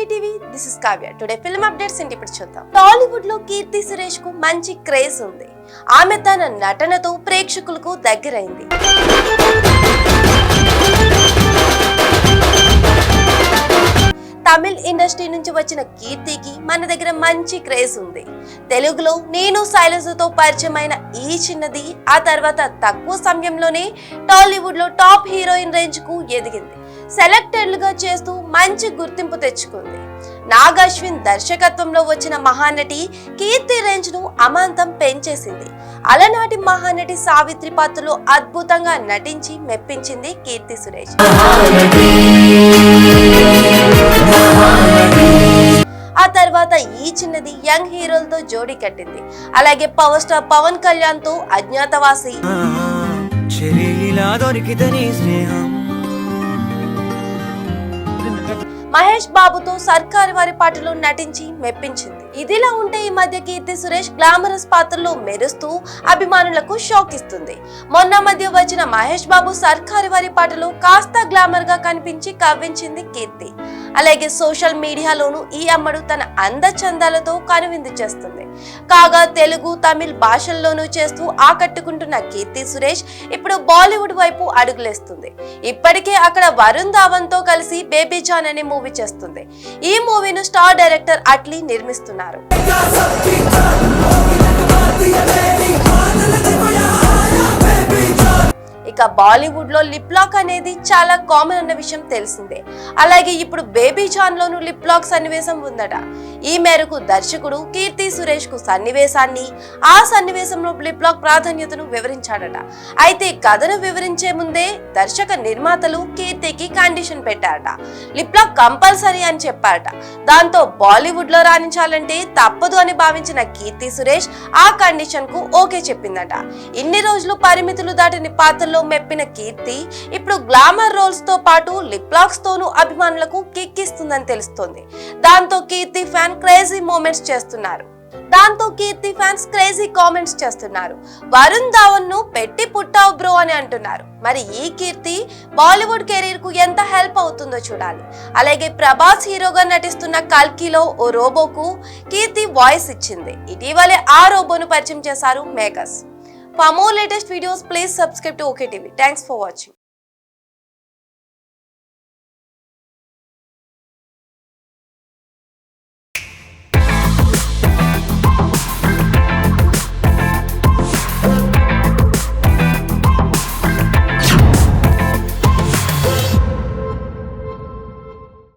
Okay TV this is Kavya. Today film updates ఏంటి ఇప్పుడు చూద్దాం. టాలీవుడ్ లో కీర్తి సురేష్ కు మంచి క్రేజ్ ఉంది. ఆమె తన నటనతో ప్రేక్షకులకు దగ్గరైంది. తమిళ్ ఇండస్ట్రీ నుంచి వచ్చిన కీర్తికి మన దగ్గర మంచి క్రేజ్ ఉంది. తెలుగులో నేను శైలజతో పరిచయమైన ఈ చిన్నది ఆ తర్వాత తక్కువ సమయంలోనే టాలీవుడ్ లో టాప్ హీరోయిన్ రేంజ్ కు ఎదిగింది. సెలెక్టెడ్లుగా చేస్తూ మంచి గుర్తింపు తెచ్చుకుంది. నాగ్ అశ్విన్ దర్శకత్వంలో వచ్చిన మహానటి కీర్తి రేంజ్ ను అమాంతం పెంచేసింది. అలనాటి మహానటి సావిత్రి పాత్రలో అద్భుతంగా నటించి మెప్పించింది కీర్తి సురేష్. ఆ తర్వాత ఈ చిన్నది యంగ్ హీరోలతో జోడీ కట్టింది. అలాగే పవర్ స్టార్ పవన్ కళ్యాణ్ తో అజ్ఞాతవాసి, మహేష్ బాబుతో సర్కారు వారి పాటలో నటించి మెప్పించింది. ఇదిలా ఉంటే ఈ మధ్య కీర్తి సురేష్ గ్లామరస్ పాత్రలో మెరుస్తూ అభిమానులకు షాక్ ఇస్తుంది. మొన్న మధ్య వచ్చిన మహేష్ బాబు సర్కారు వారి పాటలో కాస్త గ్లామర్ గా కనిపించి కవ్వించింది కీర్తి. అలాగే సోషల్ మీడియాలోనూ ఈ అమ్మడు తన అందచందాలతో కనువిందు చేస్తుంది. కాగా తెలుగు తమిళ్ భాషల్లోనూ చేస్తూ ఆకట్టుకుంటున్న కీర్తి సురేష్ ఇప్పుడు బాలీవుడ్ వైపు అడుగులేస్తుంది. ఇప్పటికే అక్కడ వరుణ్ ధావన్ తో కలిసి బేబీ జాన్ అనే మూవీ చేస్తుంది. ఈ మూవీను స్టార్ డైరెక్టర్ అట్లీ నిర్మిస్తున్నారు. ఇక బాలీవుడ్ లో లిప్ లాక్ అనేది చాలా కామన్ అన్న విషయం తెలిసిందే. అలాగే ఇప్పుడు బేబీ జాన్ లోను లిప్ లాక్ సన్నివేశం ఉందట. ఈ మేరకు దర్శకుడు కీర్తి సురేష్ కు సన్నివేశాన్ని, ఆ సన్నివేశంలో లిప్ లాక్ ప్రాధాన్యతను వివరించాడట. అయితే కథను వివరించే ముందే దర్శక నిర్మాతలు కీర్తికి కండిషన్ పెట్టారట. లిప్ లాక్ కంపల్సరీ అని చెప్పారట. దాంతో బాలీవుడ్ లో రాణించాలంటే తప్పదు అని భావించిన కీర్తి సురేష్ ఆ కండిషన్ కు ఓకే చెప్పిందట. ఇన్ని రోజులు పరిమితులు దాటిని పాత్రలో మెప్పిన కీర్తి ఇప్పుడు గ్లామర్ రోల్స్ తో పాటు లిప్ లాక్స్ తోనూ అభిమానులకు కిక్కిస్తుందని తెలుస్తోంది. దాంతో కీర్తి కామెంట్స్ చేస్తున్నారు. వరుణ్ ధావన్ ను పెట్టి పుట్టావు బ్రో అని అంటున్నారు. మరి ఈ కీర్తి బాలీవుడ్ కెరీర్ కు ఎంత హెల్ప్ అవుతుందో చూడాలి. అలాగే ప్రభాస్ హీరోగా నటిస్తున్న కల్కిలో ఓ రోబోకు కీర్తి వాయిస్ ఇచ్చింది. ఇటీవలే ఆ రోబోను పరిచయం చేశారు makers. For more latest videos, please subscribe to OK TV. Thanks for watching.